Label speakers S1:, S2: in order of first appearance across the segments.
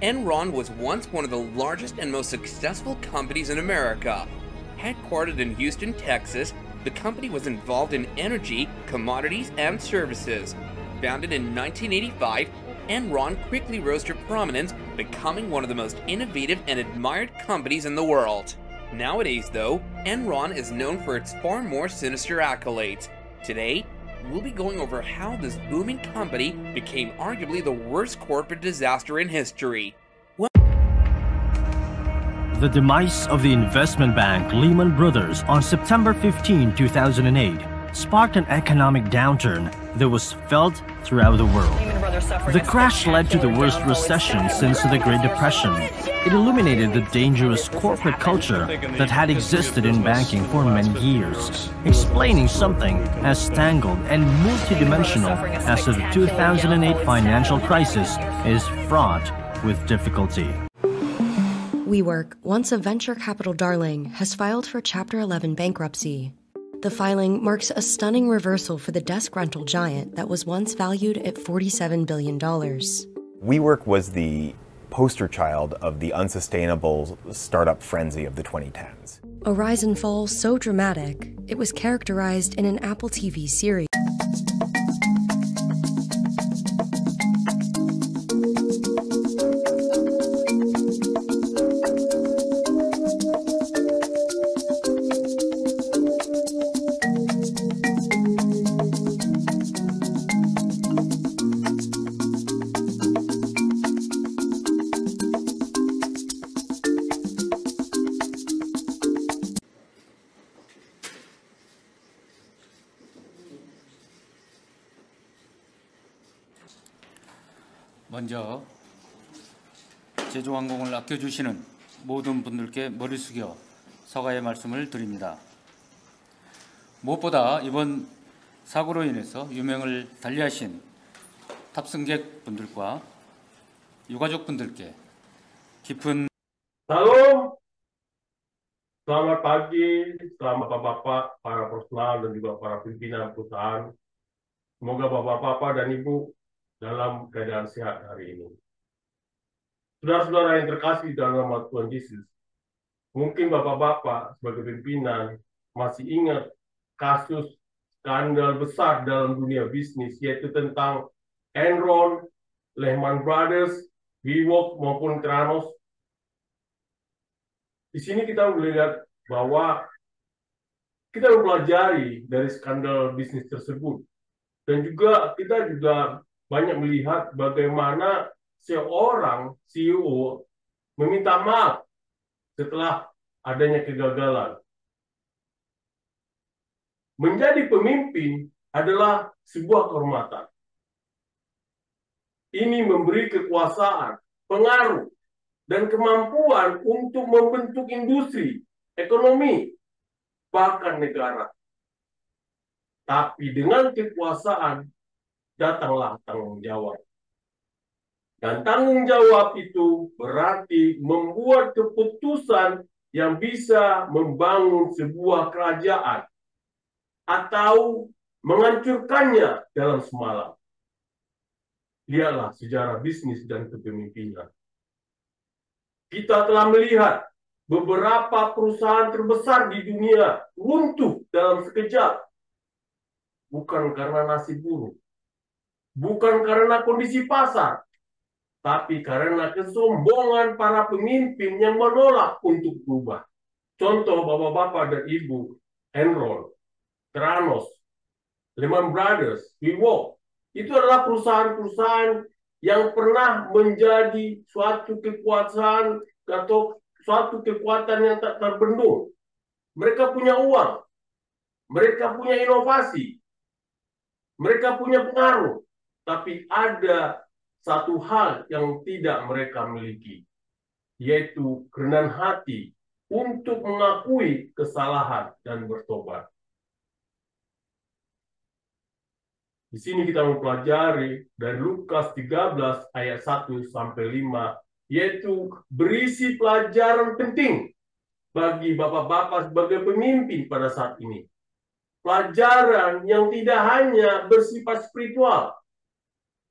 S1: Enron was once one of the largest and most successful companies in America. Headquartered in Houston, Texas, the company was involved in energy, commodities, and services. Founded in 1985, Enron quickly rose to prominence, becoming one of the most innovative and admired companies in the world. Nowadays, though, Enron is known for its far more sinister accolades. Today, we'll be going over how this booming company became arguably the worst corporate disaster in history.
S2: The demise of the investment bank Lehman Brothers on September 15, 2008 sparked an economic downturn that was felt throughout the world. The crash led to the worst recession since the Great Depression. It illuminated the dangerous corporate culture that had existed in banking for many years, explaining something as tangled and multidimensional as the 2008 financial crisis is fraught with difficulty.
S3: WeWork, once a venture capital darling, has filed for Chapter 11 bankruptcy. The filing marks a stunning reversal for the desk rental giant that was once valued at $47 billion.
S4: WeWork was the poster child of the unsustainable startup frenzy of the 2010s.
S3: A rise and fall so dramatic, it was characterized in an Apple TV series.
S5: 먼저 제주항공을 아껴주시는 모든 분들께 머리 숙여 사과의 말씀을 드립니다. 무엇보다 이번 사고로 인해서 유명을 달리하신 탑승객분들과 유가족분들께 깊은
S6: Salam, selamat pagi, selamat Bapak-Bapak, para personal dan juga para pimpinan perusahaan. Semoga Bapak-Bapak dan Ibu dalam keadaan sehat hari ini. Saudara-saudara yang terkasih dalam nama Tuhan Yesus, mungkin Bapak-Bapak sebagai pimpinan masih ingat kasus skandal besar dalam dunia bisnis, yaitu tentang Enron, Lehman Brothers, WeWork maupun Kranos. Di sini kita melihat bahwa kita mempelajari dari skandal bisnis tersebut, dan juga kita banyak melihat bagaimana seorang CEO meminta maaf setelah adanya kegagalan. Menjadi pemimpin adalah sebuah kehormatan. Ini memberi kekuasaan, pengaruh, dan kemampuan untuk membentuk industri, ekonomi, bahkan negara. Tapi dengan kekuasaan datanglah tanggung jawab. Dan tanggung jawab itu berarti membuat keputusan yang bisa membangun sebuah kerajaan atau menghancurkannya dalam semalam. Lihatlah sejarah bisnis dan kepemimpinan. Kita telah melihat beberapa perusahaan terbesar di dunia runtuh dalam sekejap. Bukan karena nasib buruk, bukan karena kondisi pasar, tapi karena kesombongan para pemimpin yang menolak untuk berubah. Contoh Bapak-Bapak dan Ibu, Enron, Kranos, Lehman Brothers, WeWork, itu adalah perusahaan-perusahaan yang pernah menjadi suatu kekuasaan atau suatu kekuatan yang tak terbendung. Mereka punya uang, mereka punya inovasi, mereka punya pengaruh, tapi ada satu hal yang tidak mereka miliki, yaitu kerendahan hati untuk mengakui kesalahan dan bertobat. Di sini kita mempelajari dari Lukas 13 ayat 1 sampai 5, yaitu berisi pelajaran penting bagi bapak-bapak sebagai pemimpin pada saat ini. Pelajaran yang tidak hanya bersifat spiritual,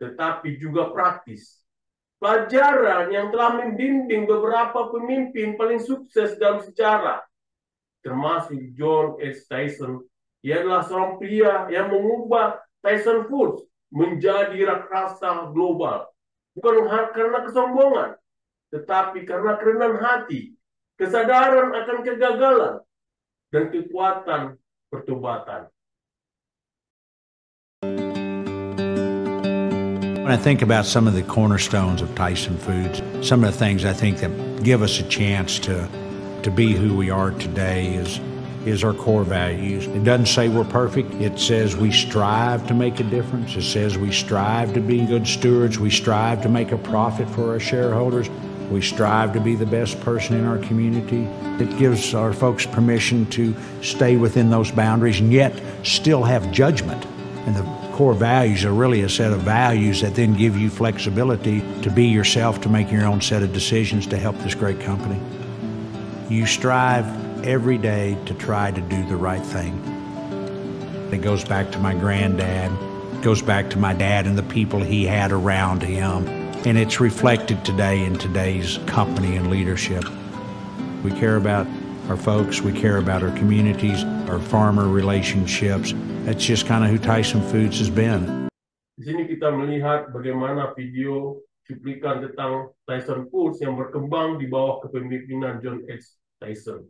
S6: tetapi juga praktis. pelajaran yang telah membimbing beberapa pemimpin paling sukses dalam sejarah, termasuk John H. Tyson. Ia adalah seorang pria yang mengubah Tyson Foods menjadi raksasa global. Bukan karena kesombongan, tetapi karena kerendahan hati, kesadaran akan kegagalan, dan kekuatan pertobatan.
S7: When I think about some of the cornerstones of Tyson Foods, some of the things I think that give us a chance to be who we are today is our core values. It doesn't say we're perfect. It says we strive to make a difference. It says we strive to be good stewards. We strive to make a profit for our shareholders. We strive to be the best person in our community. It gives our folks permission to stay within those boundaries and yet still have judgment. And the core values are really a set of values that then give you flexibility to be yourself, to make your own set of decisions to help this great company. You strive every day to try to do the right thing. It goes back to my granddad, it goes back to my dad and the people he had around him, and it's reflected today in today's company and leadership. We care about our folks, we care about our communities, our farmer relationships. That's just kind of who Tyson Foods has been.
S6: Di sini kita melihat bagaimana video cuplikan tentang Tyson Foods yang berkembang di bawah kepemimpinan John H. Tyson.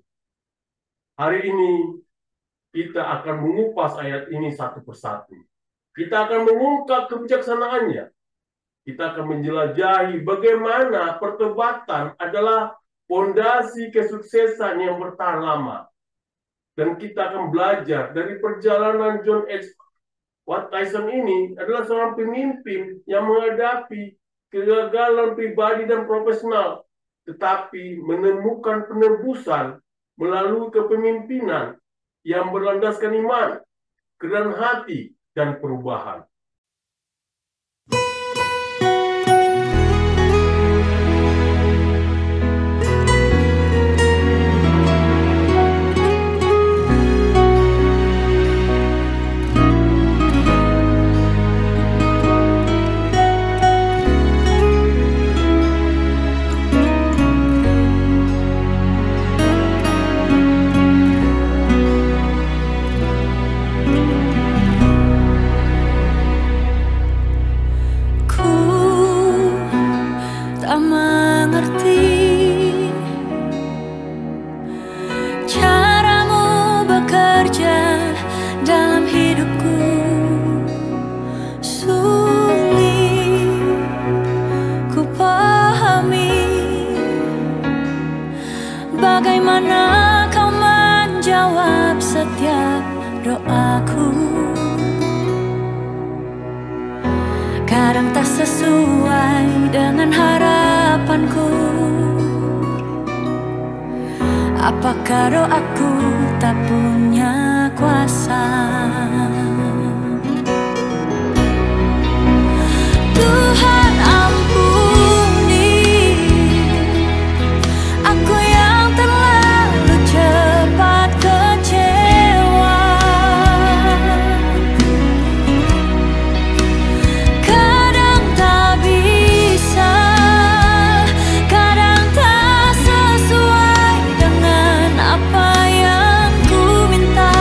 S6: Hari ini kita akan mengupas ayat ini satu persatu. Kita akan mengungkap kebijaksanaannya. Kita akan menjelajahi bagaimana pertobatan adalah fondasi kesuksesan yang bertahan lama. Dan kita akan belajar dari perjalanan John H. Tyson ini adalah seorang pemimpin yang menghadapi kegagalan pribadi dan profesional, tetapi menemukan penebusan melalui kepemimpinan yang berlandaskan iman, kerendahan hati, dan perubahan.
S8: Bagaimana kau menjawab setiap doaku? Kadang tak sesuai dengan harapanku. Apakah doaku tak punya kuasa? Tuhan ampuni aku yang terlalu cepat kecewa. Kadang tak bisa, kadang tak sesuai dengan apa yang ku minta.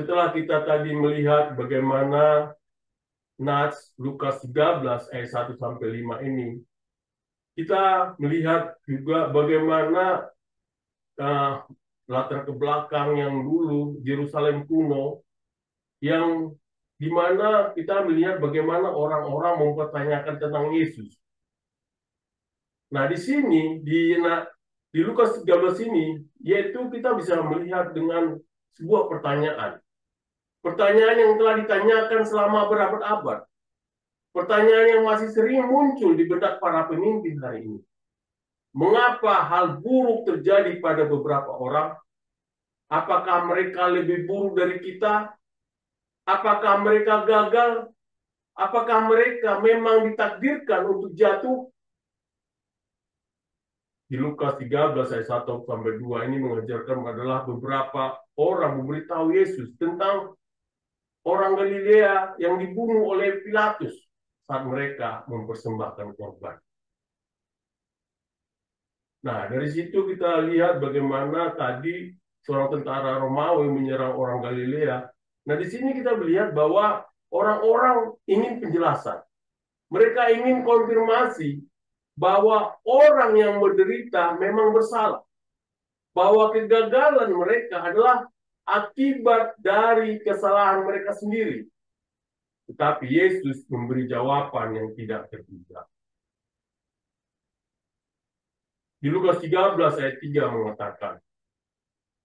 S6: setelah kita tadi melihat bagaimana Nats Lukas 13 ayat 1 sampai 5 ini, kita melihat juga bagaimana latar ke belakang yang dulu Yerusalem kuno, yang dimana kita melihat bagaimana orang-orang mempertanyakan tentang Yesus. Nah, di sini di Lukas 13 ini, yaitu kita bisa melihat dengan sebuah pertanyaan. Pertanyaan yang telah ditanyakan selama berabad-abad. Pertanyaan yang masih sering muncul di benak para pemimpin hari ini. Mengapa hal buruk terjadi pada beberapa orang? Apakah mereka lebih buruk dari kita? Apakah mereka gagal? Apakah mereka memang ditakdirkan untuk jatuh? Di Lukas 13 ayat 1 sampai 2 ini mengajarkan adalah beberapa orang memberitahu Yesus tentang orang Galilea yang dibunuh oleh Pilatus saat mereka mempersembahkan korban. Nah, dari situ kita lihat bagaimana tadi seorang tentara Romawi menyerang orang Galilea. Nah, di sini kita melihat bahwa orang-orang ingin penjelasan. Mereka ingin konfirmasi bahwa orang yang menderita memang bersalah. Bahwa kegagalan mereka adalah akibat dari kesalahan mereka sendiri. Tetapi Yesus memberi jawaban yang tidak terduga. Di Lukas 13 ayat 3 mengatakan,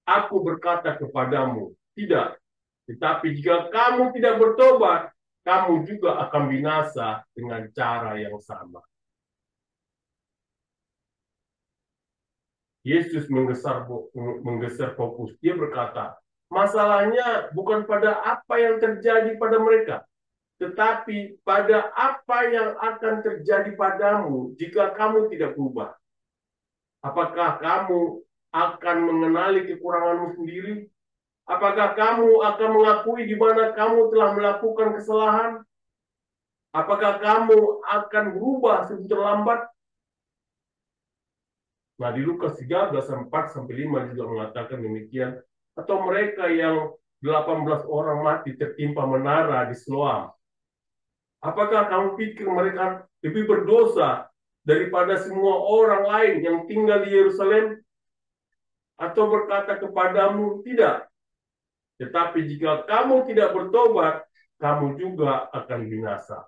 S6: Aku berkata kepadamu, tidak. Tetapi jika kamu tidak bertobat, kamu juga akan binasa dengan cara yang sama. Yesus menggeser fokus. Dia berkata, masalahnya bukan pada apa yang terjadi pada mereka, tetapi pada apa yang akan terjadi padamu jika kamu tidak berubah. Apakah kamu akan mengenali kekuranganmu sendiri? Apakah kamu akan mengakui di mana kamu telah melakukan kesalahan? Apakah kamu akan berubah sebelum terlambat? Nah, di Lukas 13, 4-5 juga mengatakan demikian. Atau mereka yang 18 orang mati tertimpa menara di Siloam. Apakah kamu pikir mereka lebih berdosa daripada semua orang lain yang tinggal di Yerusalem? Atau berkata kepadamu, tidak. Tetapi jika kamu tidak bertobat, kamu juga akan binasa.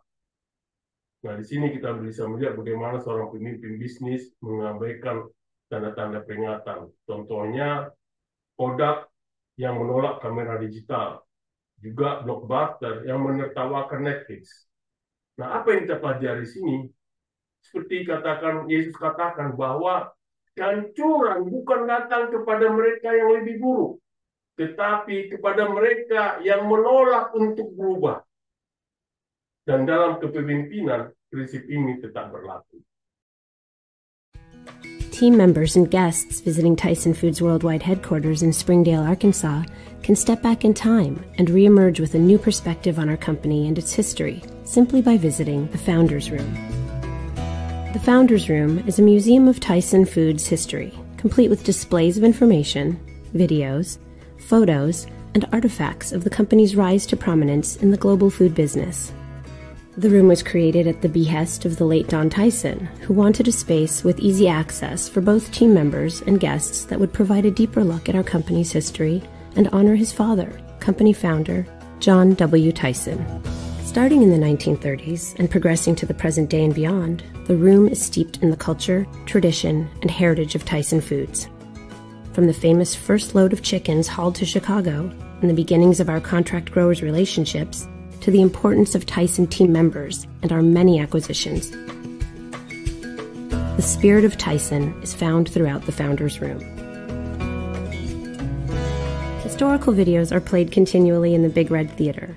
S6: Nah, di sini kita bisa melihat bagaimana seorang pemimpin bisnis mengabaikan tanda-tanda peringatan. Contohnya, Kodak yang menolak kamera digital. Juga Blockbuster yang menertawakan Netflix. Nah, apa yang kita pelajari di sini? Seperti Yesus katakan bahwa kehancuran bukan datang kepada mereka yang lebih buruk, tetapi kepada mereka yang menolak untuk berubah. Dan dalam kepemimpinan, prinsip ini tetap berlaku.
S9: Team members and guests visiting Tyson Foods Worldwide headquarters in Springdale, Arkansas, can step back in time and re-emerge with a new perspective on our company and its history simply by visiting the Founders Room. The Founders Room is a museum of Tyson Foods history, complete with displays of information, videos, photos, and artifacts of the company's rise to prominence in the global food business. The room was created at the behest of the late Don Tyson, who wanted a space with easy access for both team members and guests that would provide a deeper look at our company's history and honor his father, company founder, John W. Tyson. Starting in the 1930s and progressing to the present day and beyond, the room is steeped in the culture, tradition, and heritage of Tyson Foods. From the famous first load of chickens hauled to Chicago and the beginnings of our contract growers' relationships, to the importance of Tyson team members and our many acquisitions. The spirit of Tyson is found throughout the Founders Room. Historical videos are played continually in the Big Red Theater.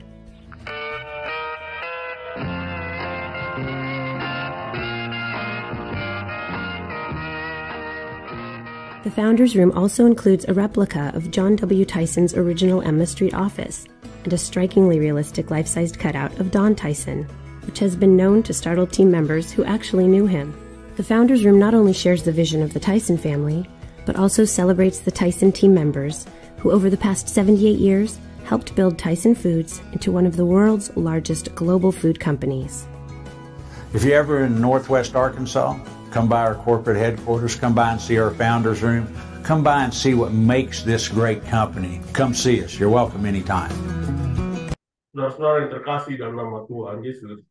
S9: The Founders Room also includes a replica of John W. Tyson's original Emma Street office, and a strikingly realistic life-sized cutout of Don Tyson, which has been known to startle team members who actually knew him. The Founders Room not only shares the vision of the Tyson family, but also celebrates the Tyson team members who over the past 78 years helped build Tyson Foods into one of the world's largest global food companies.
S7: If you're ever in Northwest Arkansas, come by our corporate headquarters, come by and see our founders room, come by and see what makes this great company. Come see us. You're welcome anytime.
S6: Saudara-saudara yang terkasih dalam nama Tuhan Yesus,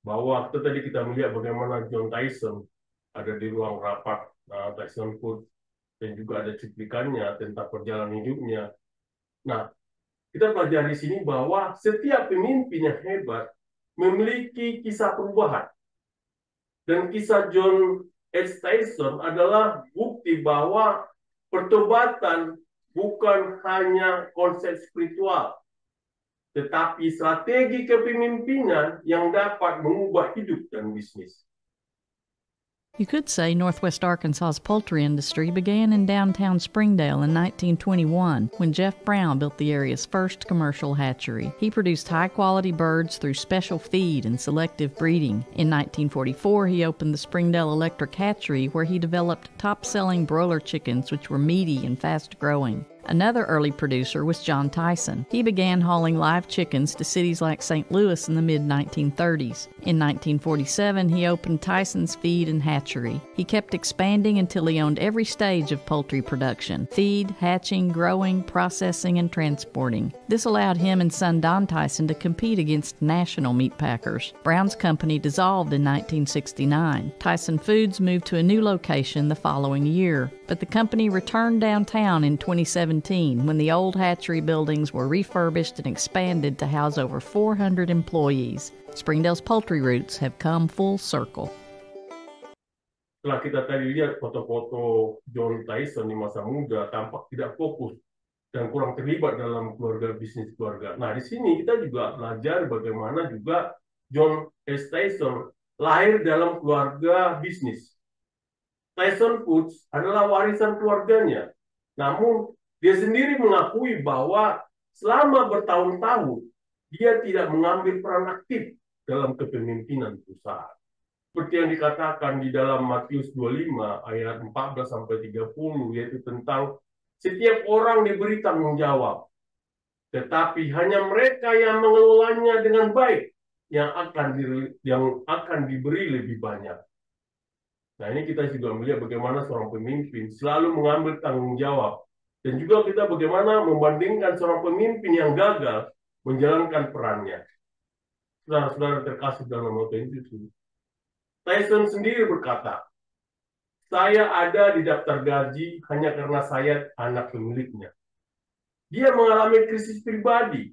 S6: bahwa tadi kita melihat bagaimana John Tyson ada di ruang rapat Tyson Foods, dan juga ada cuplikannya tentang perjalanan hidupnya. Nah, kita pelajari di sini bahwa setiap pemimpin yang hebat memiliki kisah perubahan. Dan kisah John H. Tyson adalah bukti bahwa pertobatan bukan hanya konsep spiritual, tetapi strategi kepemimpinan yang dapat mengubah hidup dan bisnis.
S10: You could say Northwest Arkansas's poultry industry began in downtown Springdale in 1921 when Jeff Brown built the area's first commercial hatchery. He produced high-quality birds through special feed and selective breeding. In 1944, he opened the Springdale Electric Hatchery, where he developed top-selling broiler chickens which were meaty and fast-growing. Another early producer was John Tyson. He began hauling live chickens to cities like St. Louis in the mid-1930s. In 1947, he opened Tyson's Feed and Hatchery. He kept expanding until he owned every stage of poultry production: feed, hatching, growing, processing, and transporting. This allowed him and son Don Tyson to compete against national meat packers. Brown's company dissolved in 1969. Tyson Foods moved to a new location the following year, but the company returned downtown in 2017 when the old hatchery buildings were refurbished and expanded to house over 400 employees. Springdale's poultry roots have come full circle.
S6: Setelah kita tadi lihat foto-foto John Tyson di masa muda, tampak tidak fokus dan kurang terlibat dalam keluarga bisnis keluarga. Nah, di sini kita juga belajar bagaimana juga John S. Tyson lahir dalam keluarga bisnis. Tyson Foods adalah warisan keluarganya. Namun, dia sendiri mengakui bahwa selama bertahun-tahun, dia tidak mengambil peran aktif dalam kepemimpinan perusahaan. Seperti yang dikatakan di dalam Matius 25 ayat 14-30, yaitu tentang setiap orang diberi tanggung jawab, tetapi hanya mereka yang mengelolanya dengan baik yang akan diberi lebih banyak. Nah, ini kita juga melihat bagaimana seorang pemimpin selalu mengambil tanggung jawab, dan juga kita bagaimana membandingkan seorang pemimpin yang gagal menjalankan perannya. Saudara-saudara terkasih dalam nama Tuhan Yesus, Tyson sendiri berkata, "Saya ada di daftar gaji hanya karena saya anak pemiliknya." Dia mengalami krisis pribadi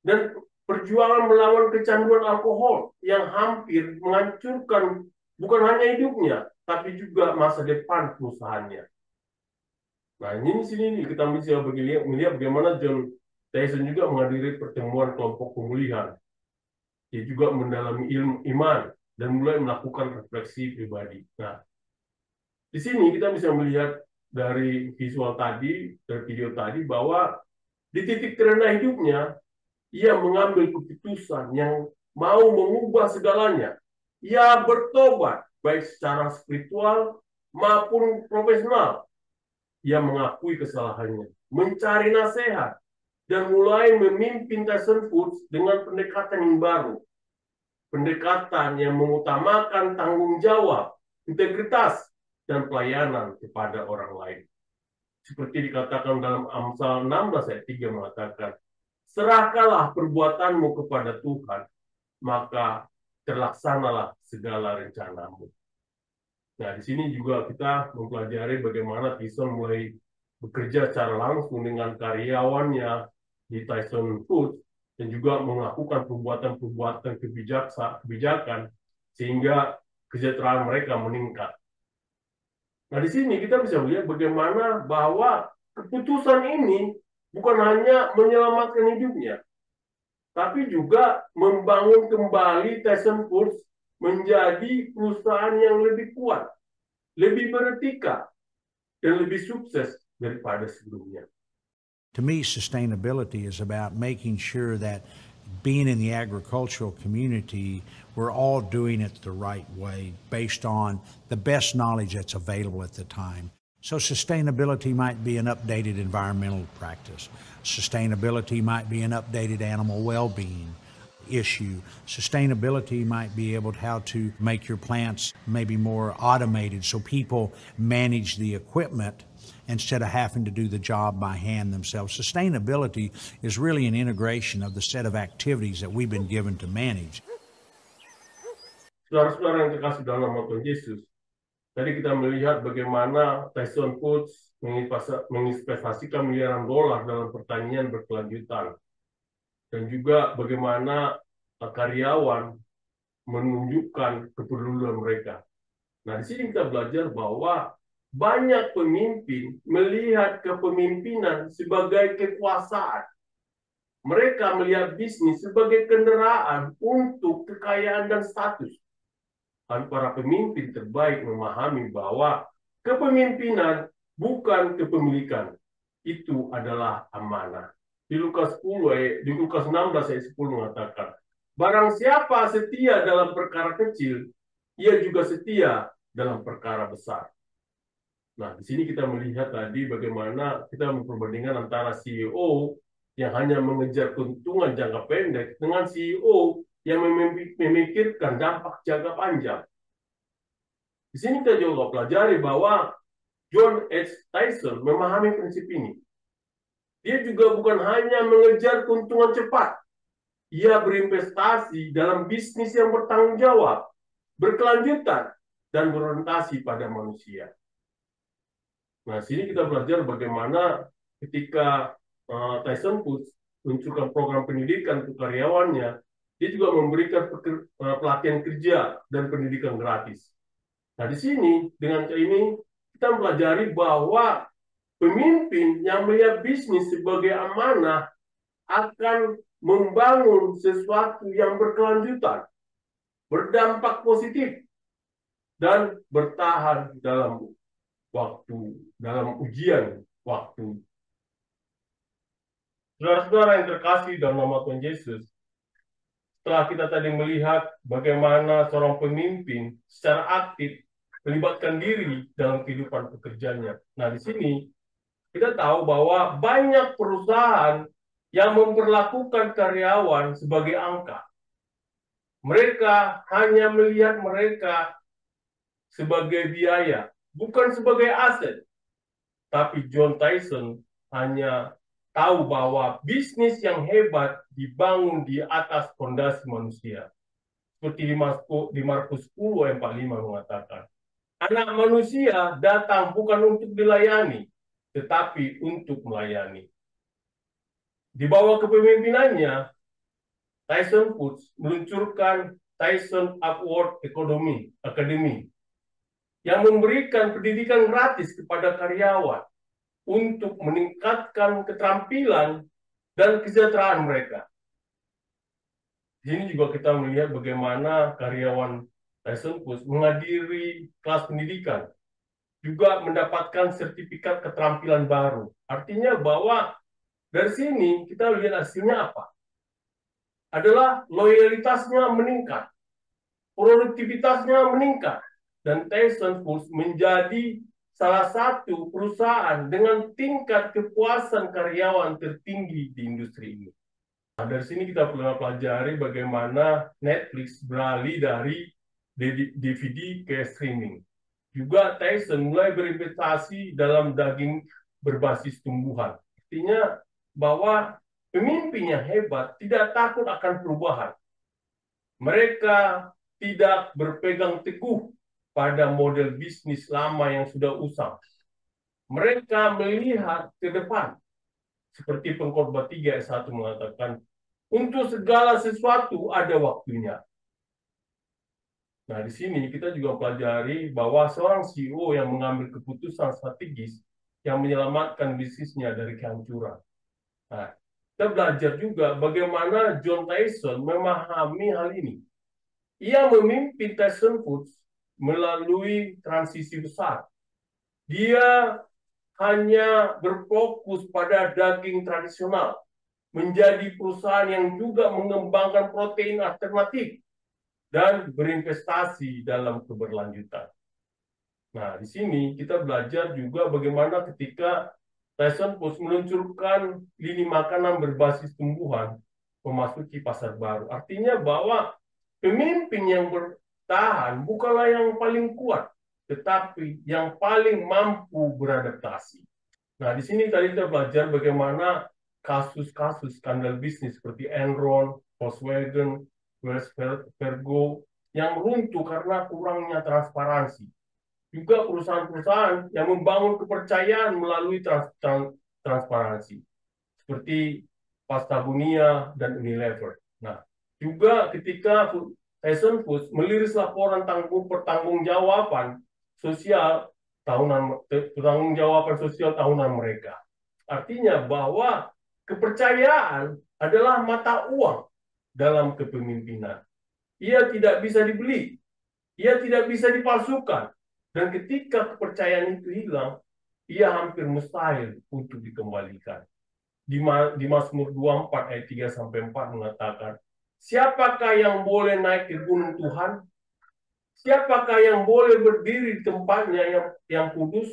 S6: dan perjuangan melawan kecanduan alkohol yang hampir menghancurkan bukan hanya hidupnya, tapi juga masa depan perusahaannya. Nah, ini di sini kita bisa melihat bagaimana John Tyson juga menghadiri pertemuan kelompok pemulihan. Dia juga mendalami ilmu iman dan mulai melakukan refleksi pribadi. Nah, di sini kita bisa melihat dari visual tadi, dari video tadi, bahwa di titik terendah hidupnya, ia mengambil keputusan yang mau mengubah segalanya. Ia bertobat, baik secara spiritual maupun profesional. Ia mengakui kesalahannya, mencari nasihat, dan mulai memimpin Tyson Foods dengan pendekatan yang baru. Pendekatan yang mengutamakan tanggung jawab, integritas, dan pelayanan kepada orang lain. Seperti dikatakan dalam Amsal 16 ayat 3 mengatakan, "Serahkanlah perbuatanmu kepada Tuhan, maka terlaksanalah segala rencanamu." Nah, di sini juga kita mempelajari bagaimana Tyson mulai bekerja secara langsung dengan karyawannya di Tyson Foods dan juga melakukan perbuatan-perbuatan kebijakan sehingga kesejahteraan mereka meningkat. Nah, di sini kita bisa melihat bagaimana bahwa keputusan ini bukan hanya menyelamatkan hidupnya, tapi juga membangun kembali Tyson Foods menjadi perusahaan yang lebih kuat, lebih beretika, dan lebih sukses daripada sebelumnya.
S7: To me, sustainability is about making sure that being in the agricultural community, we're all doing it the right way based on the best knowledge that's available at the time. So sustainability might be an updated environmental practice. Sustainability might be an updated animal well-being issue. Sustainability might be able to how to make your plants maybe more automated so people manage the equipment instead of having to do the job by hand themselves. Sustainability is really an integration of the set of activities that we've been given to manage.
S6: Saudara-saudara yang terkasih dalam nama Tuhan Yesus, tadi kita melihat bagaimana Tyson Foods menginvestasikan miliaran dolar dalam pertanian berkelanjutan. Dan juga bagaimana karyawan menunjukkan kepedulian mereka. Nah, di sini kita belajar bahwa banyak pemimpin melihat kepemimpinan sebagai kekuasaan. Mereka melihat bisnis sebagai kendaraan untuk kekayaan dan status. Dan para pemimpin terbaik memahami bahwa kepemimpinan bukan kepemilikan. Itu adalah amanah. Di Lukas 16 ayat 10 mengatakan, barang siapa setia dalam perkara kecil, ia juga setia dalam perkara besar. Nah, di sini kita melihat tadi bagaimana kita memperbandingkan antara CEO yang hanya mengejar keuntungan jangka pendek dengan CEO yang memikirkan dampak jangka panjang. Di sini kita juga pelajari bahwa John H. Tyson memahami prinsip ini. Dia juga bukan hanya mengejar keuntungan cepat. Ia berinvestasi dalam bisnis yang bertanggung jawab, berkelanjutan, dan berorientasi pada manusia. Nah, sini kita belajar bagaimana ketika Tyson Foods meluncurkan program pendidikan untuk karyawannya, dia juga memberikan pelatihan kerja dan pendidikan gratis. Nah, di sini dengan ini kita mempelajari bahwa pemimpin yang melihat bisnis sebagai amanah akan membangun sesuatu yang berkelanjutan, berdampak positif, dan bertahan dalam ujian waktu. Saudara-saudara yang terkasih dalam nama Tuhan Yesus, setelah kita tadi melihat bagaimana seorang pemimpin secara aktif melibatkan diri dalam kehidupan pekerjaannya. Nah, di sini kita tahu bahwa banyak perusahaan yang memperlakukan karyawan sebagai angka. Mereka hanya melihat mereka sebagai biaya, bukan sebagai aset. Tapi John Tyson hanya tahu bahwa bisnis yang hebat dibangun di atas fondasi manusia. Seperti di Markus 10 ayat 45 mengatakan, anak manusia datang bukan untuk dilayani, tetapi untuk melayani. Di bawah kepemimpinannya, Tyson Foods meluncurkan Tyson Upward Academy yang memberikan pendidikan gratis kepada karyawan untuk meningkatkan keterampilan dan kesejahteraan mereka. Di sini juga kita melihat bagaimana karyawan Tyson Foods menghadiri kelas pendidikan, juga mendapatkan sertifikat keterampilan baru. Artinya bahwa dari sini kita lihat hasilnya apa? Adalah loyalitasnya meningkat, produktivitasnya meningkat, dan Tyson Foods menjadi salah satu perusahaan dengan tingkat kepuasan karyawan tertinggi di industri ini. Nah, dari sini kita perlu pelajari bagaimana Netflix beralih dari DVD ke streaming. Juga Tyson mulai berinvestasi dalam daging berbasis tumbuhan. Artinya bahwa pemimpin yang hebat tidak takut akan perubahan. Mereka tidak berpegang teguh pada model bisnis lama yang sudah usang. Mereka melihat ke depan. Seperti Pengkhotbah 3 ayat 1 mengatakan, untuk segala sesuatu ada waktunya. Nah, di sini kita juga pelajari bahwa seorang CEO yang mengambil keputusan strategis yang menyelamatkan bisnisnya dari kehancuran. Nah, kita belajar juga bagaimana John Tyson memahami hal ini. Ia memimpin Tyson Foods melalui transisi besar. Dia hanya berfokus pada daging tradisional, menjadi perusahaan yang juga mengembangkan protein alternatif, dan berinvestasi dalam keberlanjutan. Nah, di sini kita belajar juga bagaimana ketika Tyson Foods meluncurkan lini makanan berbasis tumbuhan memasuki pasar baru. Artinya bahwa pemimpin yang bertahan bukanlah yang paling kuat, tetapi yang paling mampu beradaptasi. Nah, di sini tadi kita belajar bagaimana kasus-kasus skandal bisnis seperti Enron, Volkswagen, Wells Fargo yang runtuh karena kurangnya transparansi. Juga perusahaan-perusahaan yang membangun kepercayaan melalui transparansi, seperti Patagonia dan Unilever. Nah, juga ketika Tyson Foods meliris laporan pertanggungjawaban sosial tahunan mereka. Artinya bahwa kepercayaan adalah mata uang dalam kepemimpinan. Ia tidak bisa dibeli, ia tidak bisa dipalsukan. Dan ketika kepercayaan itu hilang, ia hampir mustahil untuk dikembalikan. Di Mazmur 24 ayat 3-4 mengatakan, siapakah yang boleh naik ke gunung Tuhan? Siapakah yang boleh berdiri di tempatnya yang kudus?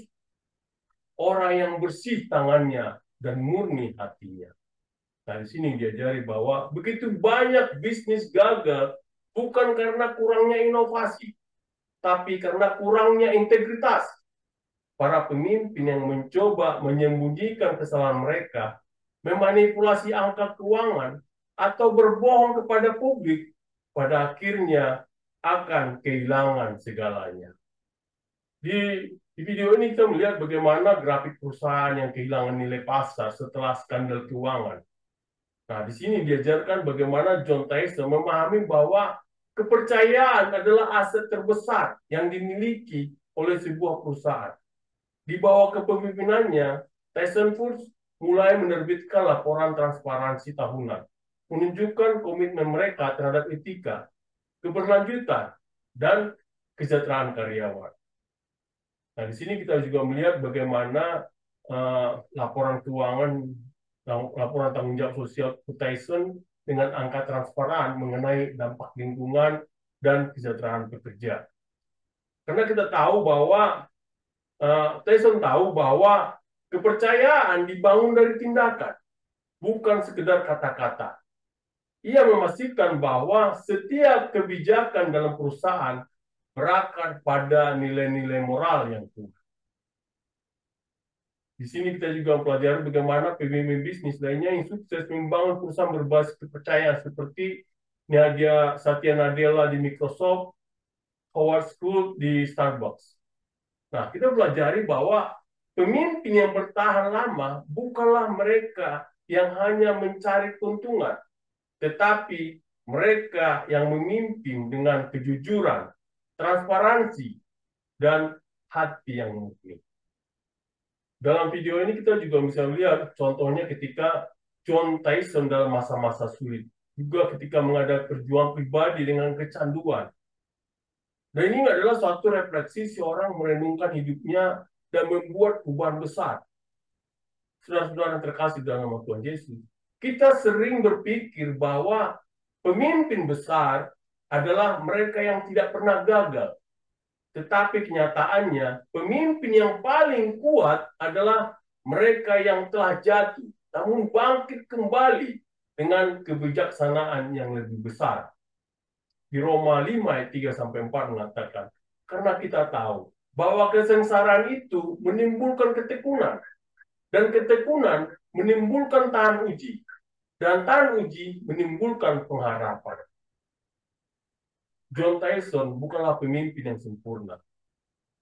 S6: Orang yang bersih tangannya dan murni hatinya. Nah, di sini diajari bahwa begitu banyak bisnis gagal bukan karena kurangnya inovasi, tapi karena kurangnya integritas. Para pemimpin yang mencoba menyembunyikan kesalahan mereka, memanipulasi angka keuangan, atau berbohong kepada publik, pada akhirnya akan kehilangan segalanya. Di video ini kita melihat bagaimana grafik perusahaan yang kehilangan nilai pasar setelah skandal keuangan. Nah, di sini diajarkan bagaimana John Tyson memahami bahwa kepercayaan adalah aset terbesar yang dimiliki oleh sebuah perusahaan. Di bawah kepemimpinannya, Tyson Foods mulai menerbitkan laporan transparansi tahunan, menunjukkan komitmen mereka terhadap etika, keberlanjutan, dan kesejahteraan karyawan. Nah, di sini kita juga melihat bagaimana laporan keuangan, laporan tanggung jawab sosial Tyson dengan angka transparan mengenai dampak lingkungan dan kesejahteraan pekerja. Karena kita tahu bahwa Tyson tahu bahwa kepercayaan dibangun dari tindakan, bukan sekedar kata-kata. Ia memastikan bahwa setiap kebijakan dalam perusahaan berakar pada nilai-nilai moral yang kuat. Di sini kita juga mempelajari bagaimana pemimpin bisnis lainnya yang sukses membangun perusahaan berbasis kepercayaan seperti Satya Nadella di Microsoft, Howard Schultz di Starbucks. Nah, kita pelajari bahwa pemimpin yang bertahan lama bukanlah mereka yang hanya mencari keuntungan, tetapi mereka yang memimpin dengan kejujuran, transparansi, dan hati yang murni. Dalam video ini kita juga bisa lihat contohnya ketika John Tyson dalam masa-masa sulit, juga ketika menghadapi perjuangan pribadi dengan kecanduan. Dan ini adalah suatu refleksi seorang merenungkan hidupnya dan membuat perubahan besar. Saudara-saudara yang terkasih dalam nama Tuhan Yesus, kita sering berpikir bahwa pemimpin besar adalah mereka yang tidak pernah gagal. Tetapi kenyataannya, pemimpin yang paling kuat adalah mereka yang telah jatuh, namun bangkit kembali dengan kebijaksanaan yang lebih besar. Di Roma 5 ayat 3-4 mengatakan, karena kita tahu bahwa kesengsaraan itu menimbulkan ketekunan, dan ketekunan menimbulkan tahan uji, dan tahan uji menimbulkan pengharapan. John Tyson bukanlah pemimpin yang sempurna.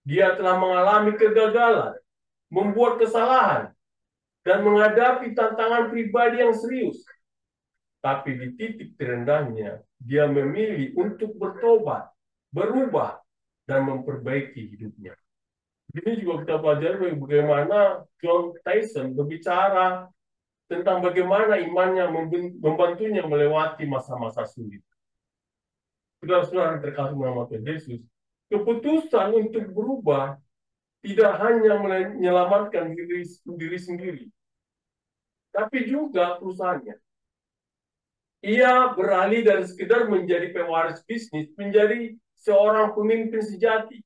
S6: Dia telah mengalami kegagalan, membuat kesalahan, dan menghadapi tantangan pribadi yang serius. Tapi di titik terendahnya, dia memilih untuk bertobat, berubah, dan memperbaiki hidupnya. Ini juga kita pelajari bagaimana John Tyson berbicara tentang bagaimana imannya membantunya melewati masa-masa sulit. Saudara-saudara yang terkasih nama Tuhan Yesus, keputusan untuk berubah tidak hanya menyelamatkan diri sendiri, tapi juga perusahaannya. Ia beralih dari sekedar menjadi pewaris bisnis, menjadi seorang pemimpin sejati.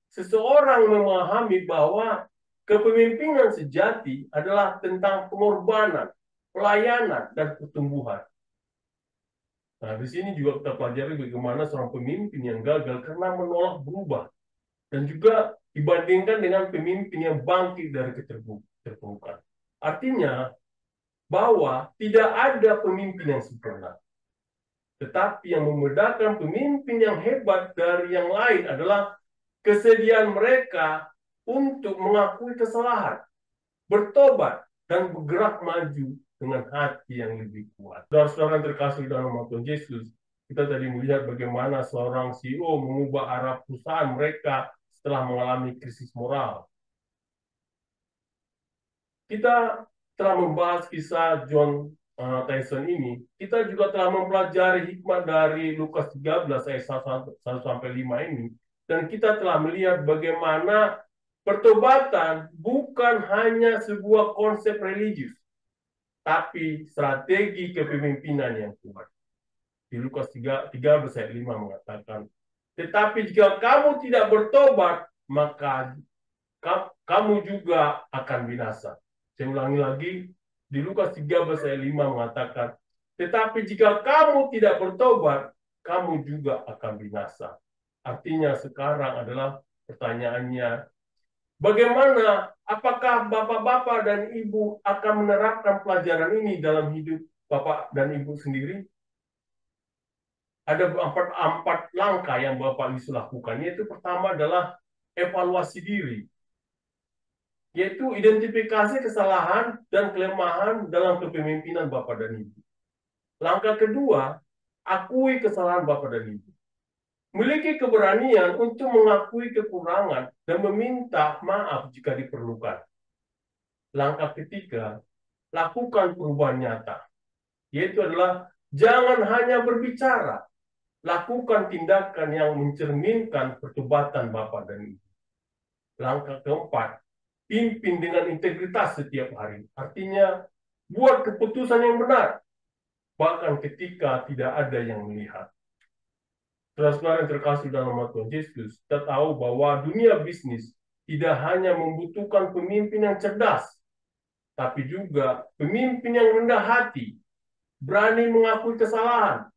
S6: seseorang memahami bahwa kepemimpinan sejati adalah tentang pengorbanan, pelayanan, dan pertumbuhan. Nah, di sini juga kita pelajari bagaimana seorang pemimpin yang gagal karena menolak berubah. Dan juga dibandingkan dengan pemimpin yang bangkit dari keterpurukan. Artinya, bahwa tidak ada pemimpin yang sempurna. Tetapi yang membedakan pemimpin yang hebat dari yang lain adalah kesediaan mereka untuk mengakui kesalahan, bertobat, dan bergerak maju dengan hati yang lebih kuat. Saudara-saudara yang terkasih dalam nama Tuhan Yesus, kita tadi melihat bagaimana seorang CEO mengubah arah perusahaan mereka setelah mengalami krisis moral. Kita telah membahas kisah John Tyson ini. Kita juga telah mempelajari hikmah dari Lukas 13 ayat 1-5 ini. Dan kita telah melihat bagaimana pertobatan bukan hanya sebuah konsep religius, tapi strategi kepemimpinan yang kuat. Di Lukas 13 ayat 5 mengatakan, tetapi jika kamu tidak bertobat, maka kamu juga akan binasa. Saya ulangi lagi, di Lukas 13 ayat 5 mengatakan, tetapi jika kamu tidak bertobat, kamu juga akan binasa. Artinya sekarang adalah pertanyaannya, bagaimana, apakah bapak-bapak dan ibu akan menerapkan pelajaran ini dalam hidup bapak dan ibu sendiri? Ada empat langkah yang Bapak bisa lakukan, yaitu pertama adalah evaluasi diri, yaitu identifikasi kesalahan dan kelemahan dalam kepemimpinan Bapak dan Ibu. Langkah kedua, akui kesalahan Bapak dan Ibu. Miliki keberanian untuk mengakui kekurangan dan meminta maaf jika diperlukan. Langkah ketiga, lakukan perubahan nyata, yaitu adalah jangan hanya berbicara, lakukan tindakan yang mencerminkan pertobatan Bapak dan Ibu. Langkah keempat, pimpin dengan integritas setiap hari. Artinya, buat keputusan yang benar, bahkan ketika tidak ada yang melihat. Saudara-saudara yang terkasih dalam nama Tuhan Yesus, kita tahu bahwa dunia bisnis tidak hanya membutuhkan pemimpin yang cerdas, tapi juga pemimpin yang rendah hati, berani mengakui kesalahan,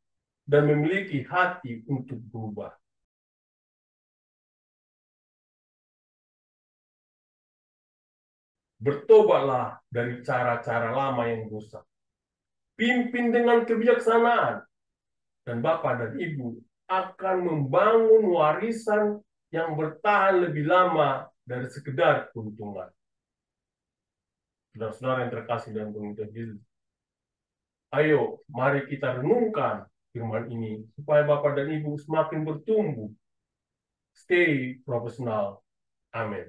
S6: dan memiliki hati untuk berubah. Bertobatlah dari cara-cara lama yang rusak. Pimpin dengan kebijaksanaan, dan Bapak dan Ibu akan membangun warisan yang bertahan lebih lama dari sekedar keuntungan. Saudara-saudara yang terkasih dalam Tuhan Yesus, ayo mari kita renungkan firman ini supaya Bapak dan Ibu semakin bertumbuh. Stay profesional. Amin.